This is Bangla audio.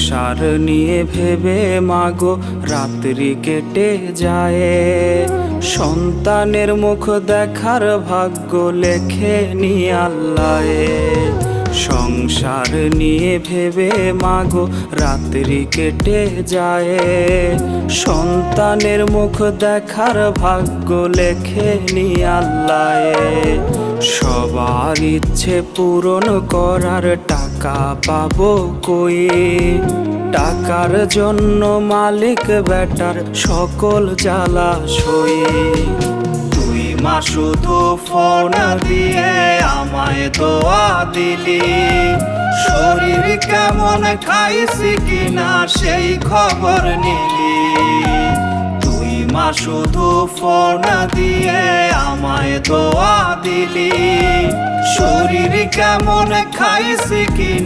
সংসার নিয়ে ভেবে মাগো রাত্রি কেটে যায়, সন্তানের মুখ দেখার ভাগ্য লেখে নি আল্লাহে। সংসার নিয়ে ভেবে মাগো রাত্রি কেটে যায়, সন্তানের মুখ দেখার ভাগ্য লেখে নি আল্লাহে। সবার ইচ্ছে পূরণ করার টাকা পাবো কই, টাকার জন্য মালিক বেটার সকল জ্বালা সই। তুই মা শুধু ফোন দিয়ে আমায় দোয়া দিলি, শরীর কেমন খাইছি কিনা সেই খবর নিলি। তুই মা শুধু ফোন দিয়ে আমায় দোয়া দিলি, শরীর কেমন খাইছি কিনা